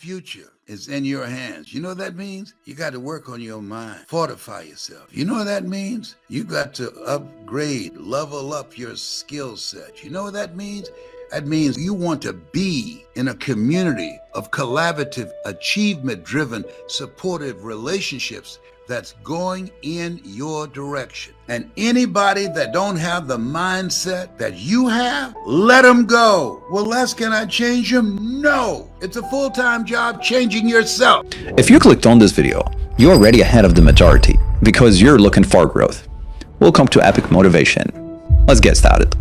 future is in your hands. You know what that means? You got to work on your mind, fortify yourself. You know what that means? You got to upgrade, level up your skill set. You know what that means? That means you want to be in a community of collaborative, achievement-driven, supportive relationships that's going in your direction. And anybody that don't have the mindset that you have, let them go. Well, Les, can I change them? No. It's a full-time job changing yourself. If you clicked on this video, you're already ahead of the majority because you're looking for growth. Welcome to Epic Motivation. Let's get started.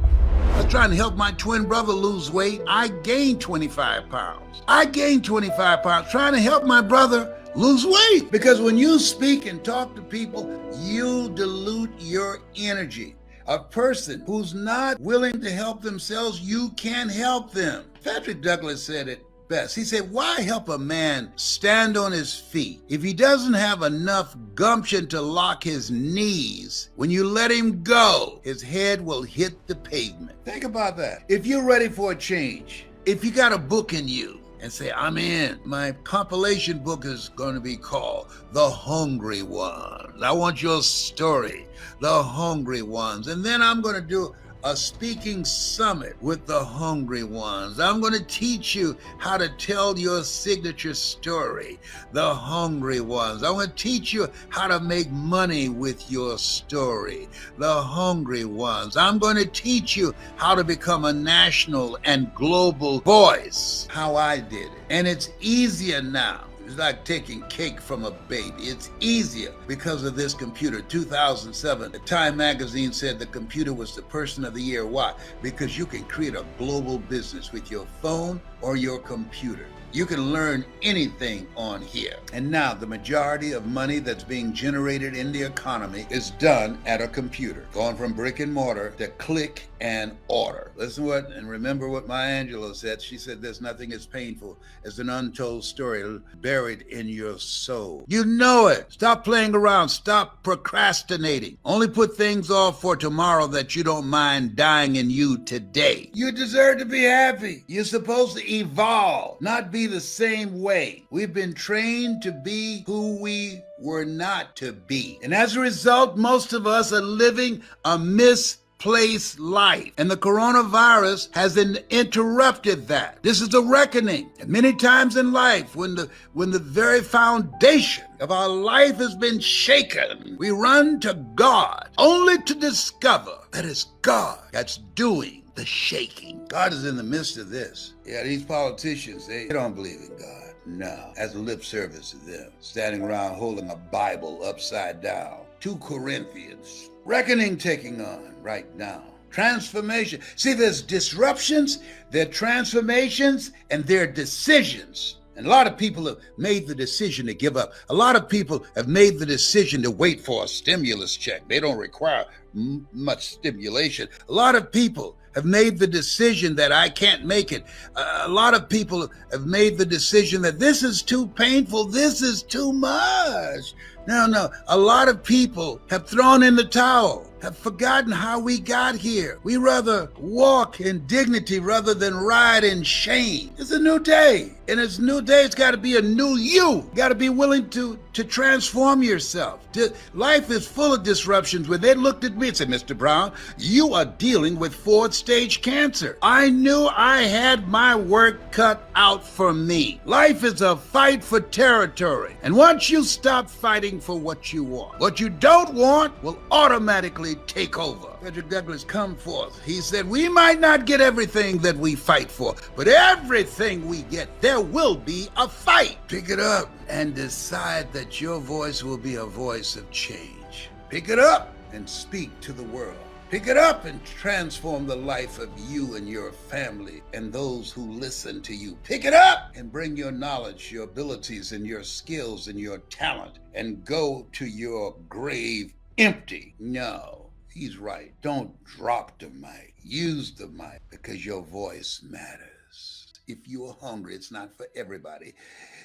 I was trying to help my twin brother lose weight. I gained 25 pounds. Trying to help my brother lose weight. Because when you speak and talk to people, you dilute your energy. A person who's not willing to help themselves, you can't help them. Patrick Douglas said it best. He said, why help a man stand on his feet if he doesn't have enough gumption to lock his knees? When you let him go, his head will hit the pavement. Think about that. If you're ready for a change, if you got a book in you and say, I'm in, my compilation book is going to be called The Hungry Ones. I want your story, The Hungry Ones. And then I'm going to do a speaking summit with the hungry ones. I'm going to teach you how to tell your signature story, the hungry ones. I'm going to teach you how to make money with your story, the hungry ones. I'm going to teach you how to become a national and global voice, how I did it. And it's easier now. It's like taking cake from a baby. It's easier because of this computer. 2007, the Time magazine said the computer was the person of the year. Why? Because you can create a global business with your phone or your computer. You can learn anything on here. And now the majority of money that's being generated in the economy is done at a computer, going from brick and mortar to click and order. Listen what, and remember what Maya Angelou said. She said, there's nothing as painful as an untold story buried in your soul. You know it. Stop playing around. Stop procrastinating. Only put things off for tomorrow that you don't mind dying in you today. You deserve to be happy. You're supposed to evolve, not be the same way. We've been trained to be who we were not to be. And as a result, most of us are living a misplaced life. And the coronavirus has interrupted that. This is a reckoning. And many times in life, when the very foundation of our life has been shaken, we run to God only to discover that it's God that's doing the shaking. God is in the midst of this. Yeah, these politicians, they don't believe in God. No, as a lip service to them, standing around holding a Bible upside down. 2 Corinthians. Reckoning taking on right now. Transformation. See, there's disruptions, there are transformations, and there are decisions. And a lot of people have made the decision to give up. A lot of people have made the decision to wait for a stimulus check. They don't require much stimulation. A lot of people have made the decision that I can't make it. A lot of people have made the decision that this is too painful, this is too much. No. A lot of people have thrown in the towel, have forgotten how we got here. We rather walk in dignity rather than ride in shame. It's a new day. And it's a new day, it's got to be a new you. You got to be willing to transform yourself. Life is full of disruptions. When they looked at me and said, Mr. Brown, you are dealing with 4th stage cancer. I knew I had my work cut out for me. Life is a fight for territory. And once you stop fighting for what you want, what you don't want will automatically take over. Patrick Douglas come forth. He said, we might not get everything that we fight for, but everything we get, there will be a fight. Pick it up and decide that your voice will be a voice of change. Pick it up and speak to the world. Pick it up and transform the life of you and your family and those who listen to you. Pick it up and bring your knowledge, your abilities, and your skills and your talent and go to your grave empty. No, he's right. Don't drop the mic. Use the mic because your voice matters. If you're hungry, it's not for everybody.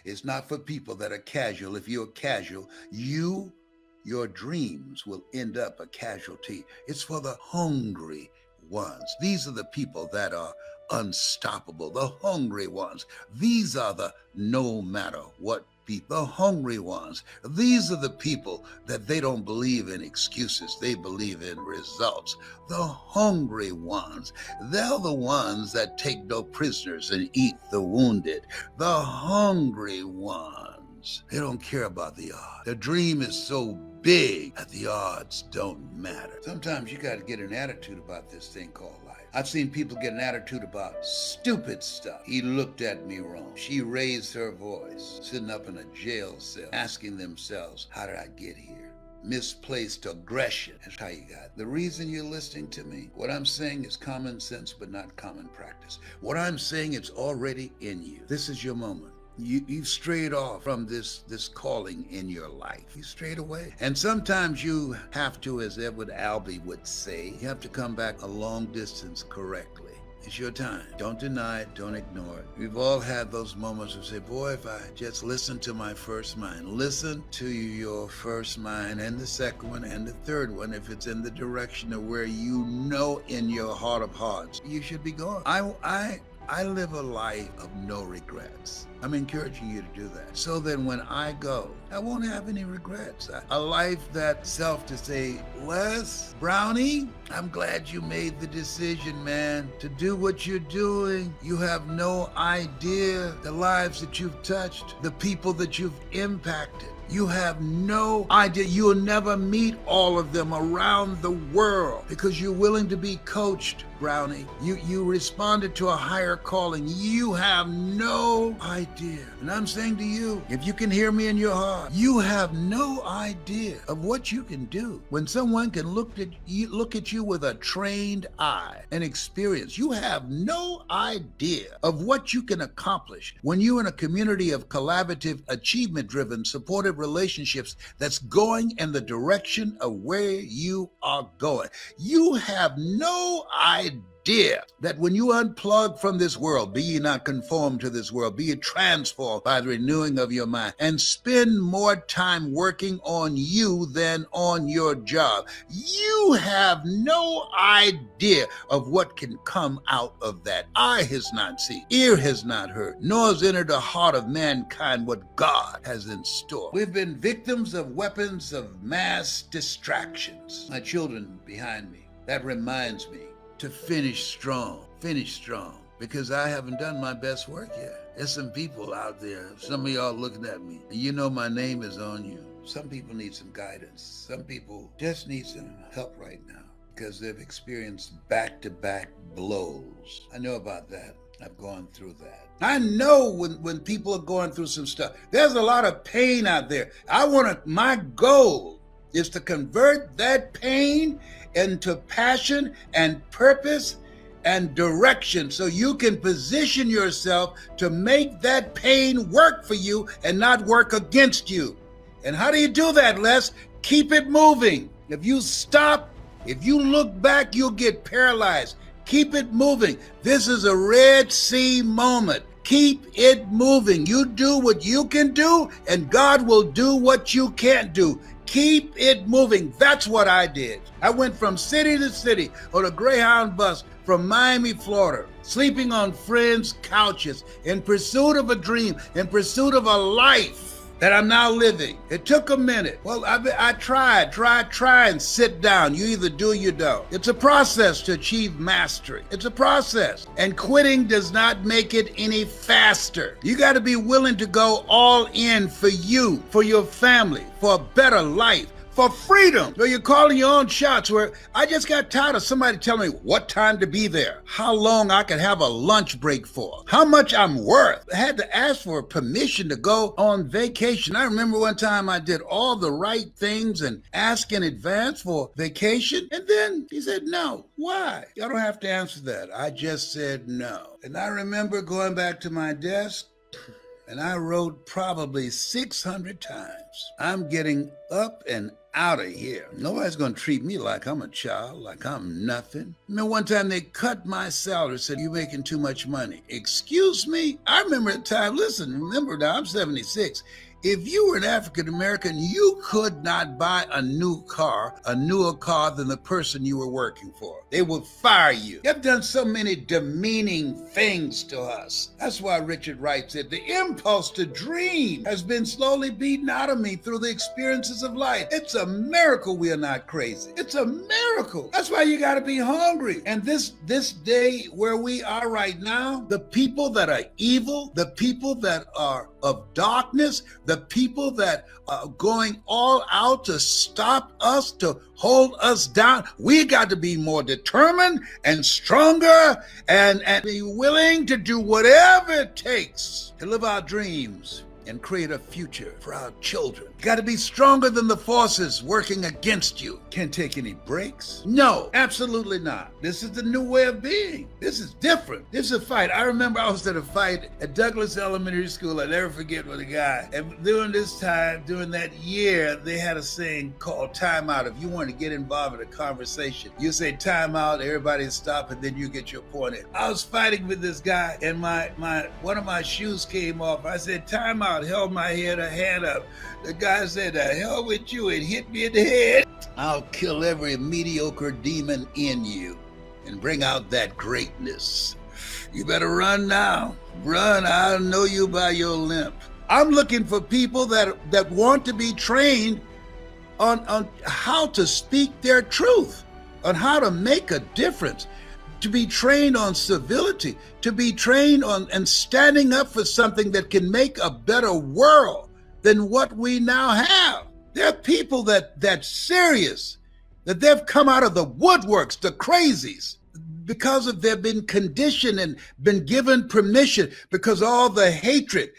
It's not for people that are casual. If you're casual, your dreams will end up a casualty. It's for the hungry ones. These are the people that are unstoppable, the hungry ones. These are the no matter what people, the hungry ones. These are the people that they don't believe in excuses. They believe in results. The hungry ones. They're the ones that take no prisoners and eat the wounded. The hungry ones. They don't care about the odds. The dream is so big that the odds don't matter. Sometimes you got to get an attitude about this thing called life. I've seen people get an attitude about stupid stuff. He looked at me wrong. She raised her voice, sitting up in a jail cell, asking themselves, how did I get here? Misplaced aggression. That's how you got it. The reason you're listening to me, what I'm saying is common sense, but not common practice. What I'm saying is already in you. This is your moment. You've strayed off from this calling in your life. You strayed away. And sometimes you have to, as Edward Albee would say, you have to come back a long distance correctly. It's your time. Don't deny it. Don't ignore it. We've all had those moments of say, boy, if I just listen to my first mind. Listen to your first mind and the second one and the third one if it's in the direction of where you know in your heart of hearts you should be going. I live a life of no regrets. I'm encouraging you to do that. So then when I go, I won't have any regrets. A life that self to say, Les, Brownie, I'm glad you made the decision, man, to do what you're doing. You have no idea the lives that you've touched, the people that you've impacted. You have no idea. You'll never meet all of them around the world because you're willing to be coached, Brownie. You responded to a higher calling. You have no idea. And I'm saying to you, if you can hear me in your heart, you have no idea of what you can do when someone can look at you with a trained eye and experience. You have no idea of what you can accomplish when you're in a community of collaborative, achievement-driven, supportive relationships that's going in the direction of where you are going. You have no idea that when you unplug from this world, be ye not conformed to this world, be ye transformed by the renewing of your mind, and spend more time working on you than on your job. You have no idea of what can come out of that. Eye has not seen, ear has not heard, nor has entered the heart of mankind what God has in store. We've been victims of weapons of mass distractions. My children behind me, that reminds me to finish strong, because I haven't done my best work yet. There's some people out there, some of y'all looking at me, and you know my name is on you. Some people need some guidance. Some people just need some help right now because they've experienced back-to-back blows. I know about that. I've gone through that. I know when people are going through some stuff, there's a lot of pain out there. My goal is to convert that pain into passion and purpose and direction so you can position yourself to make that pain work for you and not work against you. And how do you do that, Les? Keep it moving. If you stop, if you look back, you'll get paralyzed. Keep it moving. This is a Red Sea moment. Keep it moving. You do what you can do, and God will do what you can't do. Keep it moving. That's what I did. I went from city to city on a Greyhound bus from Miami, Florida, sleeping on friends' couches in pursuit of a dream, in pursuit of a life that I'm now living. It took a minute. Well, I try and sit down. You either do or you don't. It's a process to achieve mastery. It's a process. And quitting does not make it any faster. You got to be willing to go all in for you, for your family, for a better life, for freedom. So you're calling your own shots where I just got tired of somebody telling me what time to be there, how long I could have a lunch break for, how much I'm worth. I had to ask for permission to go on vacation. I remember one time I did all the right things and asked in advance for vacation. And then he said, no. Why? Y'all don't have to answer that. I just said no. And I remember going back to my desk and I wrote probably 600 times, I'm getting up and out of here. Nobody's going to treat me like I'm a child, like I'm nothing. I remember one time they cut my salary, said, you're making too much money. Excuse me? I remember at the time, listen, remember now, I'm 76. If you were an African American, you could not buy a newer car than the person you were working for. They would fire you. You've done so many demeaning things to us. That's why Richard Wright said, the impulse to dream has been slowly beaten out of me through the experiences of life. It's a miracle we are not crazy. It's a miracle. That's why you got to be hungry. And this day where we are right now, the people that are evil, the people that are of darkness, the people that are going all out to stop us, to hold us down, we got to be more determined and stronger and be willing to do whatever it takes to live our dreams and create a future for our children. You got to be stronger than the forces working against you. Can't take any breaks. No, absolutely not. This is the new way of being. This is different. This is a fight. I remember I was at a fight at Douglas Elementary School. I'll never forget with a guy. And during that year, they had a saying called timeout. If you want to get involved in a conversation, you say timeout, everybody stop, and then you get your point in. I was fighting with this guy, and one of my shoes came off. I said timeout. Held my hand up. The guy said, "The hell with you," and hit me in the head. I'll kill every mediocre demon in you and bring out that greatness. You better run now. Run, I'll know you by your limp. I'm looking for people that want to be trained on how to speak their truth, on how to make a difference, to be trained on civility, to be trained on and standing up for something that can make a better world than what we now have. There are people that's serious, that they've come out of the woodworks, the crazies, because of they've been conditioned and been given permission because all the hatred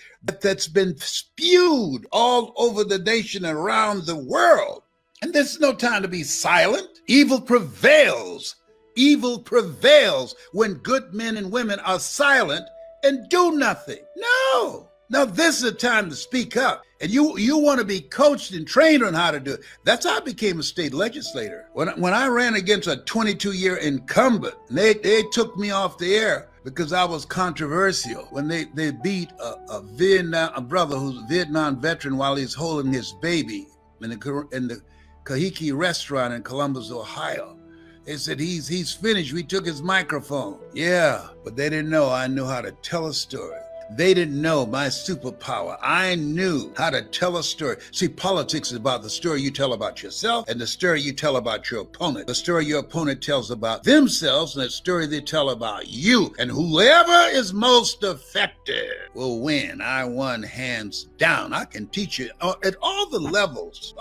that's been spewed all over the nation and around the world. And there's no time to be silent. Evil prevails. Evil prevails when good men and women are silent and do nothing. No. Now, this is a time to speak up. And you want to be coached and trained on how to do it. That's how I became a state legislator. When I ran against a 22-year incumbent, they took me off the air because I was controversial. When they beat a brother who's a Vietnam veteran while he's holding his baby in the Kahiki restaurant in Columbus, Ohio. They said, he's finished. We took his microphone. Yeah, but they didn't know I knew how to tell a story. They didn't know my superpower. I knew how to tell a story. See, politics is about the story you tell about yourself and the story you tell about your opponent. The story your opponent tells about themselves and the story they tell about you. And whoever is most effective will win. I won hands down. I can teach you at all the levels.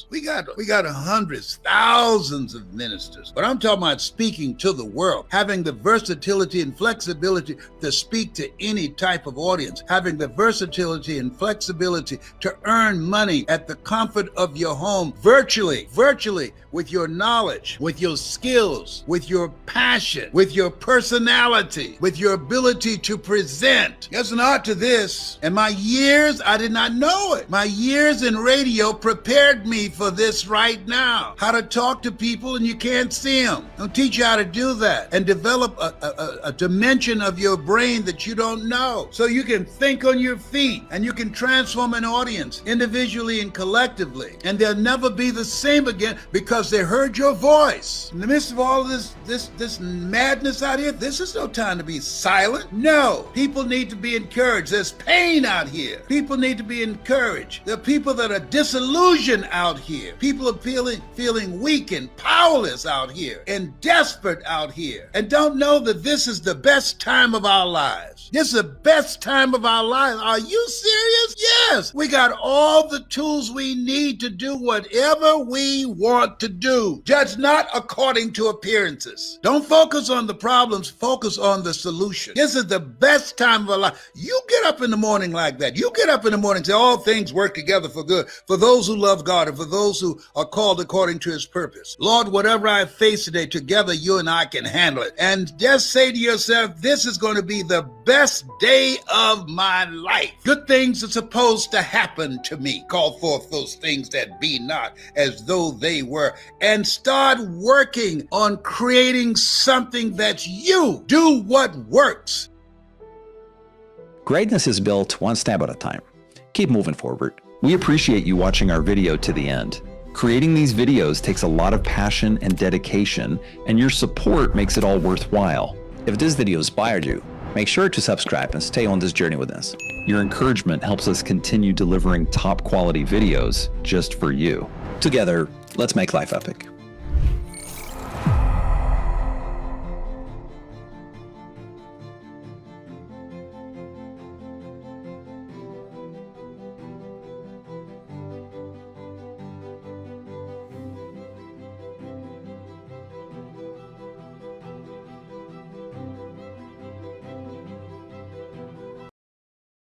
We got hundreds, thousands of ministers. But I'm talking about speaking to the world, having the versatility and flexibility to speak to any type of audience, having the versatility and flexibility to earn money at the comfort of your home, virtually, with your knowledge, with your skills, with your passion, with your personality, with your ability to present. There's an art to this. And my years, I did not know it. My years in radio prepared me for this right now. How to talk to people and you can't see them. They'll teach you how to do that and develop a dimension of your brain that you don't know. So you can think on your feet and you can transform an audience individually and collectively. And they'll never be the same again because they heard your voice. In the midst of all of this madness out here, this is no time to be silent. No, people need to be encouraged. There's pain out here. People need to be encouraged. There are people that are disillusioned out here. People are feeling weak and powerless out here and desperate out here and don't know that this is the best time of our lives. This is the best time of our lives. Are you serious? Yes. We got all the tools we need to do whatever we want to do. Judge not according to appearances. Don't focus on the problems. Focus on the solution. This is the best time of our life. You get up in the morning like that. You get up in the morning and say all things work together for good for those who love God and for those who are called according to his purpose. Lord, whatever I face today, together you and I can handle it. And just say to yourself, this is going to be the best day of my life. Good things are supposed to happen to me. Call forth those things that be not as though they were. And start working on creating something that's you. Do what works. Greatness is built one step at a time. keep moving forward. We appreciate you watching our video to the end. Creating these videos takes a lot of passion and dedication, and your support makes it all worthwhile. If this video inspired you, make sure to subscribe and stay on this journey with us. Your encouragement helps us continue delivering top quality videos just for you. Together, let's make life epic.